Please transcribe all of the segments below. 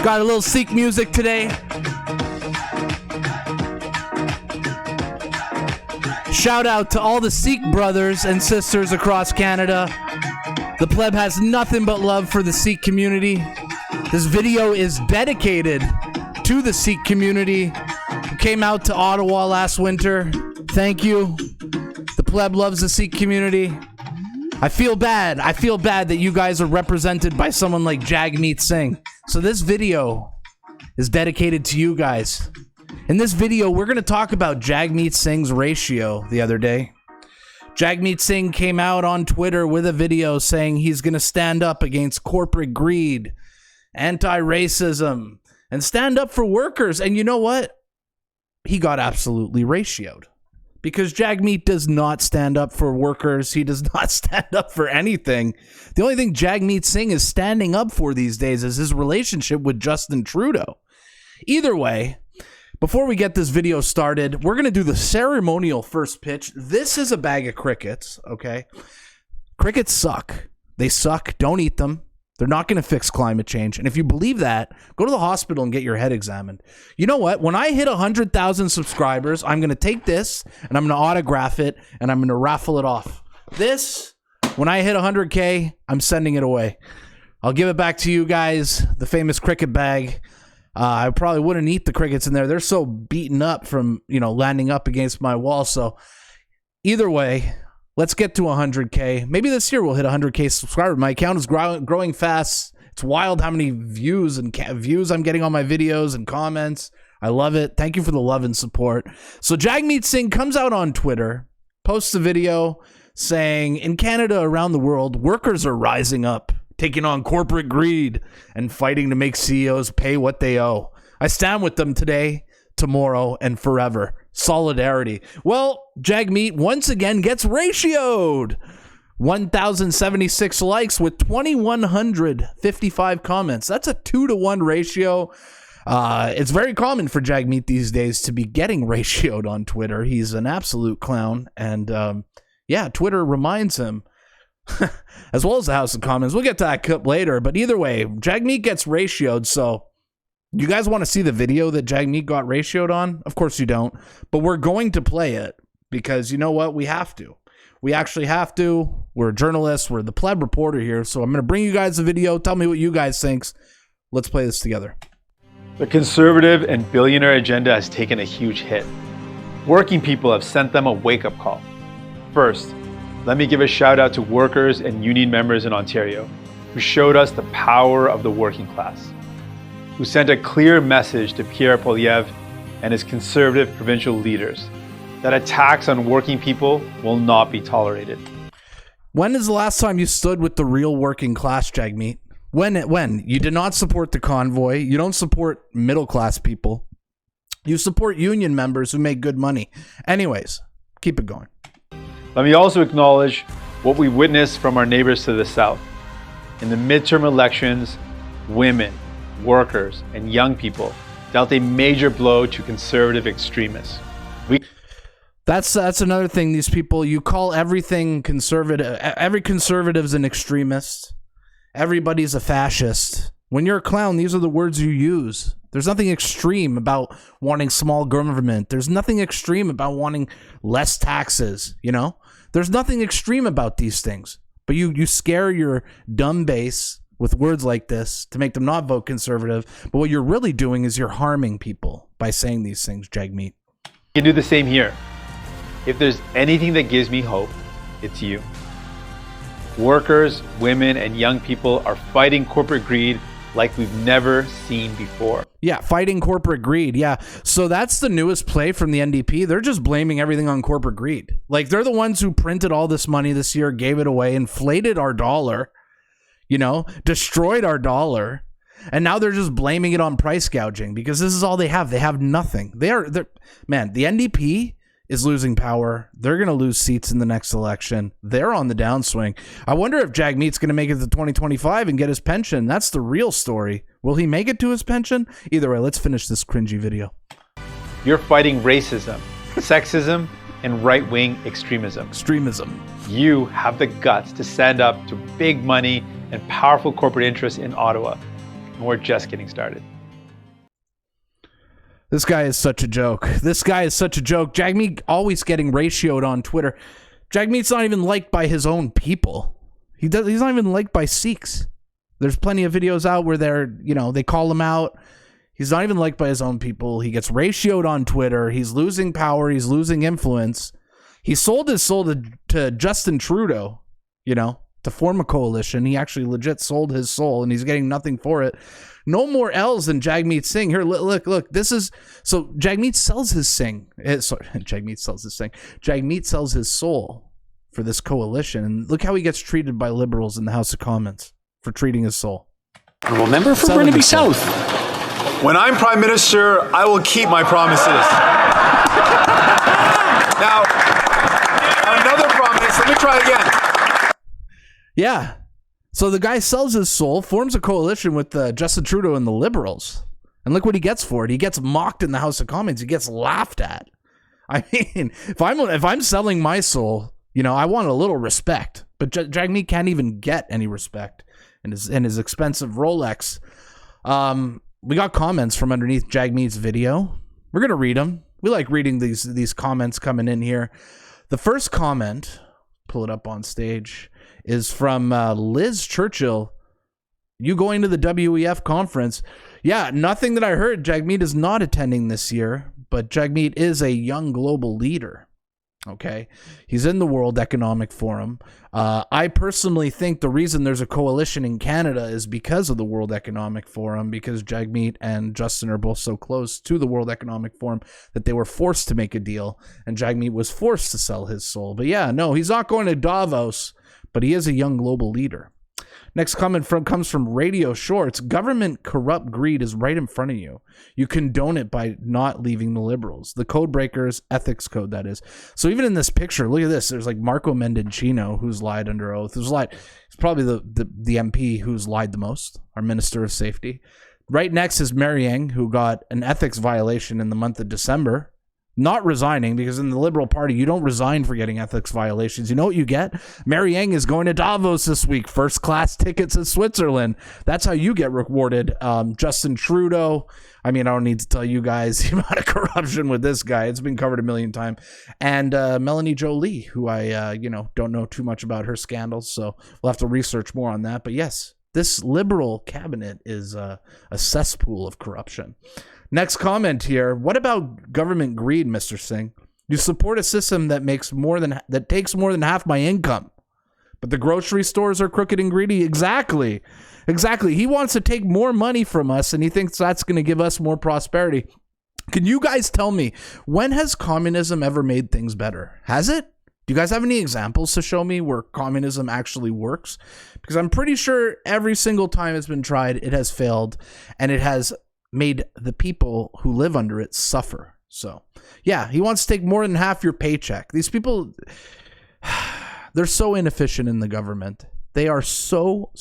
Got a little Sikh music today. Shout out to all the Sikh brothers and sisters across Canada. The pleb has nothing but love for the Sikh community. This video is dedicated to the Sikh community who came out to Ottawa last winter. Thank you. The pleb loves the Sikh community. I feel bad that you guys are represented by someone like Jagmeet Singh. So this video is dedicated to you guys. In this video, we're going to talk about Jagmeet Singh's ratio the other day. Jagmeet Singh came out on Twitter with a video saying he's going to stand up against corporate greed, anti-racism, and stand up for workers. And you know what? He got absolutely ratioed. Because Jagmeet does not stand up for workers. He does not stand up for anything. The only thing Jagmeet Singh is standing up for these days is his relationship with Justin Trudeau. Either way, before we get this video started, we're going to do the ceremonial first pitch. This is a bag of crickets, okay? Crickets suck. They suck. Don't eat them. They're not going to fix climate change. And if you believe that, go to the hospital and get your head examined. You know what? When I hit 100,000 subscribers, I'm going to take this and I'm going to autograph it and I'm going to raffle it off. This, when I hit 100K, I'm sending it away. I'll give it back to you guys, the famous cricket bag. I probably wouldn't eat the crickets in there. They're so beaten up from, landing up against my wall. So either way, let's get to 100K. Maybe this year we'll hit 100K subscribers. My account is growing fast. It's wild how many views I'm getting on my videos and comments. I love it. Thank you for the love and support. So Jagmeet Singh comes out on Twitter, posts a video saying, in Canada, around the world, workers are rising up, taking on corporate greed and fighting to make CEOs pay what they owe. I stand with them today, tomorrow, and forever. Solidarity. Well, Jagmeet once again gets ratioed. 1,076 likes with 2,155 comments. That's a 2-to-1 ratio. It's very common for Jagmeet these days to be getting ratioed on Twitter. He's an absolute clown. And Twitter reminds him, as well as the House of Commons. We'll get to that clip later. But either way, Jagmeet gets ratioed. So you guys want to see the video that Jagmeet got ratioed on? Of course you don't. But we're going to play it because you know what? We have to. We actually have to. We're journalists. We're the pleb reporter here. So I'm going to bring you guys the video. Tell me what you guys think. Let's play this together. The conservative and billionaire agenda has taken a huge hit. Working people have sent them a wake-up call. First, let me give a shout out to workers and union members in Ontario who showed us the power of the working class, who sent a clear message to Pierre Poilievre and his conservative provincial leaders that attacks on working people will not be tolerated. When is the last time you stood with the real working class, Jagmeet? When? You did not support the convoy. You don't support middle-class people. You support union members who make good money. Anyways, keep it going. Let me also acknowledge what we witnessed from our neighbors to the south. In the midterm elections, women, workers, and young people dealt a major blow to conservative extremists. That's another thing. These people, you call everything conservative. Every conservative's an extremist. Everybody's a fascist. When you're a clown, these are the words you use. There's nothing extreme about wanting small government. There's nothing extreme about wanting less taxes, There's nothing extreme about these things. But you scare your dumb base with words like this to make them not vote conservative. But what you're really doing is you're harming people by saying these things, Jagmeet. You can do the same here. If there's anything that gives me hope, it's you. Workers, women, and young people are fighting corporate greed like we've never seen before. Yeah, fighting corporate greed. Yeah. So that's the newest play from the NDP. They're just blaming everything on corporate greed. Like, they're the ones who printed all this money this year, gave it away, inflated our dollar, destroyed our dollar. And now they're just blaming it on price gouging because this is all they have. They have nothing. The NDP is losing power. They're going to lose seats in the next election. They're on the downswing. I wonder if Jagmeet's going to make it to 2025 and get his pension. That's the real story. Will he make it to his pension? Either way, let's finish this cringy video. You're fighting racism, sexism, and right-wing extremism. You have the guts to stand up to big money and powerful corporate interests in Ottawa. And we're just getting started. This guy is such a joke. This guy is such a joke. Jagmeet always getting ratioed on Twitter. Jagmeet's not even liked by his own people. He's not even liked by Sikhs. There's plenty of videos out where they call him out. He's not even liked by his own people. He gets ratioed on Twitter. He's losing power. He's losing influence. He sold his soul to Justin Trudeau, to form a coalition. He actually legit sold his soul, and he's getting nothing for it. No more L's than Jagmeet Singh. Here, look. This is so Jagmeet sells his Singh. Jagmeet sells his Singh. Jagmeet sells his soul for this coalition, and look how he gets treated by liberals in the House of Commons for treating his soul. Remember from Burnaby South. When I'm Prime Minister, I will keep my promises. Now, another promise. Let me try again. Yeah. So the guy sells his soul, forms a coalition with Justin Trudeau and the Liberals. And look what he gets for it. He gets mocked in the House of Commons. He gets laughed at. I mean, if I'm selling my soul, I want a little respect. But Jagmeet can't even get any respect in his expensive Rolex. We got comments from underneath Jagmeet's video. We're going to read them. We like reading these comments coming in here. The first comment, pull it up on stage, is from Liz Churchill. You going to the WEF conference? Yeah, nothing that I heard. Jagmeet is not attending this year, but Jagmeet is a young global leader. Okay, he's in the World Economic Forum. I personally think the reason there's a coalition in Canada is because of the World Economic Forum, because Jagmeet and Justin are both so close to the World Economic Forum that they were forced to make a deal, and Jagmeet was forced to sell his soul. But yeah, no, he's not going to Davos, but he is a young global leader. Next comment comes from Radio Shorts. Government corrupt greed is right in front of you. You condone it by not leaving the Liberals. The code breakers, ethics code, that is. So even in this picture, look at this. There's like Marco Mendicino, who's lied under oath. It's probably the MP who's lied the most, our Minister of Safety. Right next is Mary Yang, who got an ethics violation in the month of December. Not resigning, because in the Liberal Party, you don't resign for getting ethics violations. You know what you get? Mary Yang is going to Davos this week. First class tickets to Switzerland. That's how you get rewarded. Justin Trudeau. I mean, I don't need to tell you guys the amount of corruption with this guy. It's been covered a million times. And Melanie Jolie, who I don't know too much about her scandals, so we'll have to research more on that. But yes, this Liberal cabinet is a cesspool of corruption. Next comment here. What about government greed, Mr. Singh? You support a system that takes more than half my income, but the grocery stores are crooked and greedy. Exactly. He wants to take more money from us, and he thinks that's going to give us more prosperity. Can you guys tell me, when has communism ever made things better? Has it? Do you guys have any examples to show me where communism actually works? Because I'm pretty sure every single time it's been tried, it has failed, and it has made the people who live under it suffer. So yeah, he wants to take more than half your paycheck. These people, they're so inefficient in the government. They are so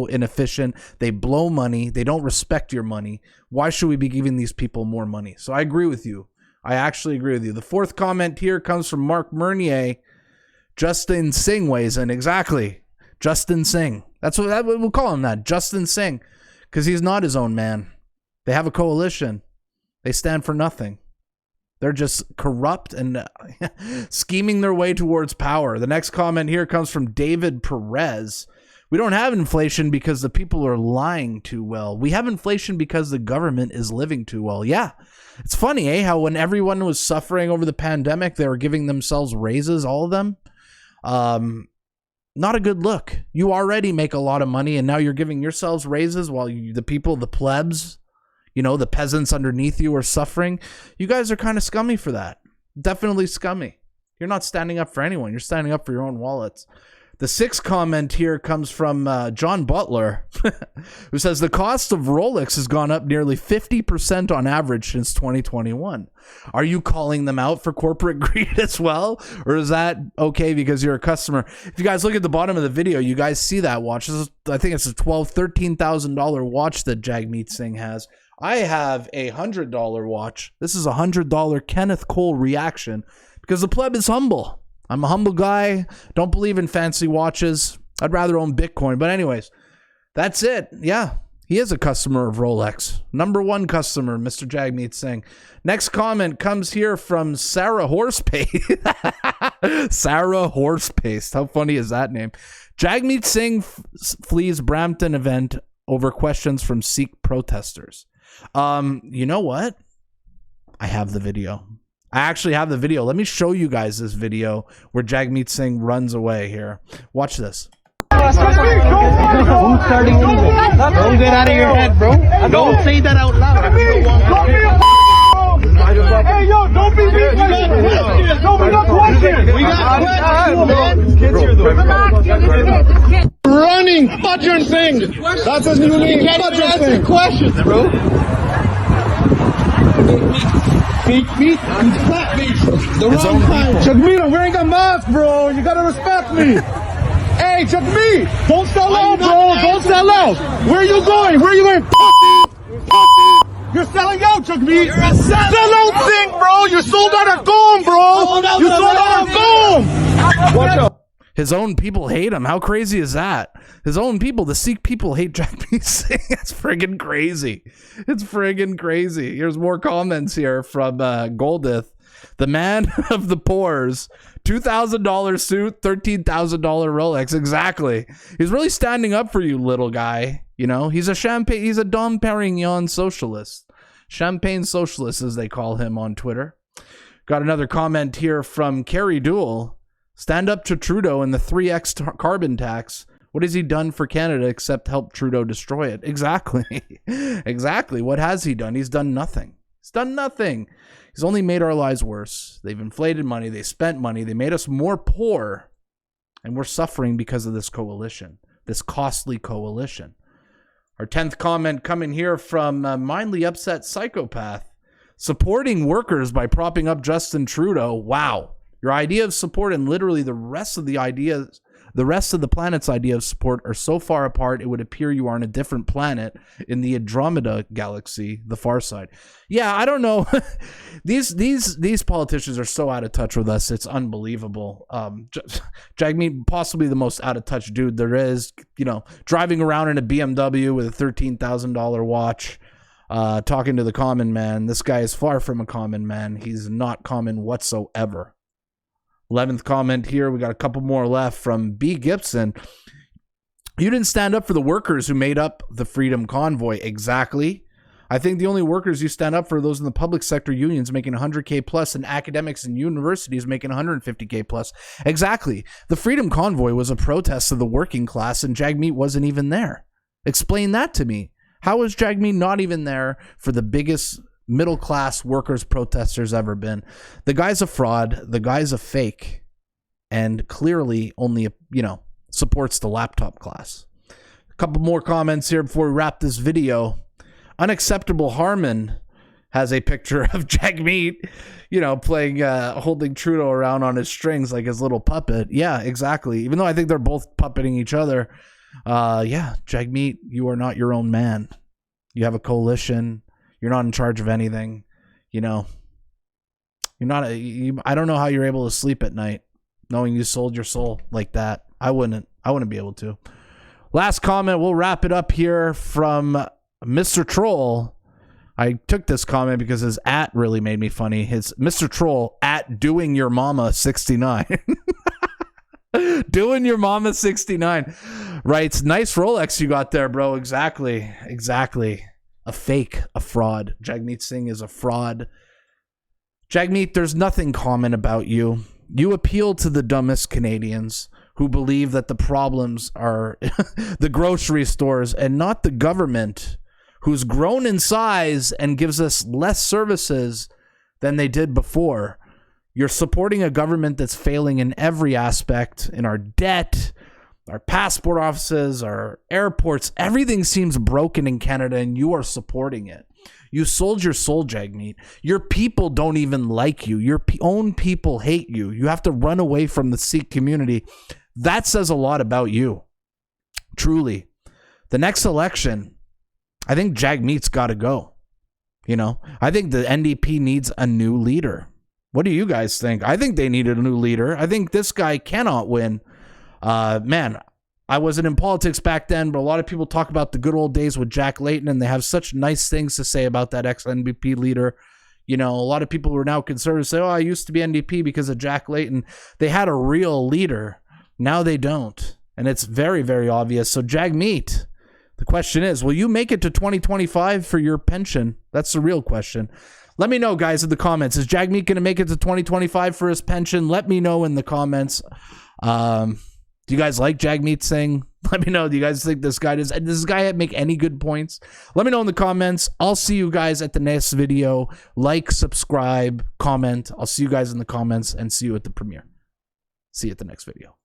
inefficient. They blow money. They don't respect your money. Why should we be giving these people more money? So I agree with you. I actually agree with you. The fourth comment here comes from Mark Mernier. Justin Singh weighs in. Exactly. Justin Singh. That's what we'll call him, that Justin Singh, because he's not his own man. They have a coalition. They stand for nothing. They're just corrupt and scheming their way towards power. The next comment here comes from David Perez. We don't have inflation because the people are lying too well. We have inflation because the government is living too well. Yeah. It's funny, how when everyone was suffering over the pandemic, they were giving themselves raises, all of them. Not a good look. You already make a lot of money, and now you're giving yourselves raises while the people, the plebs, the peasants underneath you are suffering. You guys are kind of scummy for that. Definitely scummy. You're not standing up for anyone. You're standing up for your own wallets. The sixth comment here comes from John Butler, who says the cost of Rolex has gone up nearly 50% on average since 2021. Are you calling them out for corporate greed as well? Or is that okay because you're a customer? If you guys look at the bottom of the video, you guys see that watch. I think it's a $13,000 watch that Jagmeet Singh has. I have a $100 watch. This is a $100 Kenneth Cole reaction because the pleb is humble. I'm a humble guy. Don't believe in fancy watches. I'd rather own Bitcoin. But anyways, that's it. Yeah. He is a customer of Rolex. Number one customer, Mr. Jagmeet Singh. Next comment comes here from Sarah Horsepaste. Sarah Horsepaste. How funny is that name? Jagmeet Singh flees Brampton event over questions from Sikh protesters. You know what? I have the video. I actually have the video. Let me show you guys this video where Jagmeet Singh runs away here. Watch this. Who's starting anything? Don't get out of your head, bro. Don't say that out loud. Hey, yo, don't be weak. No, we got questions. We got questions. Running, Bajran Singh. That's his new name. You can't answer questions, bro. Meat, flat meat. The wrong kind. Jagmeet, I'm wearing a mask, bro. You gotta respect me. Hey, Jagmeet, don't sell out, bro. Don't sell out. Where are you going? Where are you going? You're selling out, Jagmeet. You're a sellout thing, bro. You sold out of Gom, bro. You sold out of Gom. Watch out. His own people hate him. How crazy is that? His own people, the Sikh people, hate Jagmeet Singh. That's friggin' crazy. It's friggin' crazy. Here's more comments here from Goldith. The man of the pores. $2,000 suit, $13,000 Rolex. Exactly. He's really standing up for you, little guy. You know, he's a Dom Perignon socialist. Champagne socialist, as they call him on Twitter. Got another comment here from Kerry Duell. Stand up to Trudeau and the 3x carbon tax. What has he done for Canada except help Trudeau destroy it? Exactly. Exactly. What has he done? He's done nothing. He's done nothing. He's only made our lives worse. They've inflated money. They spent money. They made us more poor. And we're suffering because of this coalition, this costly coalition. Our 10th comment coming here from Mindly Upset Psychopath. Supporting workers by propping up Justin Trudeau. Wow. Your idea of support and literally the rest of the ideas, the rest of the planet's idea of support are so far apart, it would appear you are on a different planet in the Andromeda galaxy, the far side. Yeah, I don't know. These politicians are so out of touch with us. It's unbelievable. Jagmeet, possibly the most out of touch dude there is, you know, driving around in a BMW with a $13,000 watch, talking to the common man. This guy is far from a common man. He's not common whatsoever. 11th comment here. We got a couple more left from B. Gibson. You didn't stand up for the workers who made up the Freedom Convoy. Exactly. I think the only workers you stand up for are those in the public sector unions making 100K plus and academics and universities making 150K plus. Exactly. The Freedom Convoy was a protest of the working class and Jagmeet wasn't even there. Explain that to me. How is Jagmeet not even there for the biggest middle class workers protesters ever been? The guy's a fraud, the guy's a fake, and clearly only supports the laptop class. A couple more comments here before we wrap this video. Unacceptable Harmon has a picture of Jagmeet, playing holding Trudeau around on his strings like his little puppet. Yeah, exactly. Even though I think they're both puppeting each other. Yeah, Jagmeet, you are not your own man. You have a coalition. You're not in charge of anything, you're not. I don't know how you're able to sleep at night, knowing you sold your soul like that. I wouldn't be able to. Last comment. We'll wrap it up here from Mr. Troll. I took this comment because his @ really made me funny. His Mr. Troll @ doing your mama 69. Doing your mama 69 writes, nice Rolex you got there, bro. Exactly. A fake, a fraud. Jagmeet Singh is a fraud. Jagmeet, there's nothing common about you. You appeal to the dumbest Canadians who believe that the problems are the grocery stores and not the government, who's grown in size and gives us less services than they did before. You're supporting a government that's failing in every aspect, in our debt, our passport offices, our airports. Everything seems broken in Canada and you are supporting it. You sold your soul, Jagmeet. Your people don't even like you. Your own people hate you. You have to run away from the Sikh community. That says a lot about you. Truly. The next election, I think Jagmeet's got to go. I think the NDP needs a new leader. What do you guys think? I think they needed a new leader. I think this guy cannot win. Man, I wasn't in politics back then, but a lot of people talk about the good old days with Jack Layton, and they have such nice things to say about that ex-NDP leader. You know, a lot of people who are now conservatives say, oh, I used to be NDP because of Jack Layton. They had a real leader. Now they don't. And it's very, very obvious. So Jagmeet, the question is, will you make it to 2025 for your pension? That's the real question. Let me know, guys, in the comments. Is Jagmeet going to make it to 2025 for his pension? Let me know in the comments. Do you guys like Jagmeet Singh? Let me know. Do you guys think does this guy make any good points? Let me know in the comments. I'll see you guys at the next video. Like, subscribe, comment. I'll see you guys in the comments and see you at the premiere. See you at the next video.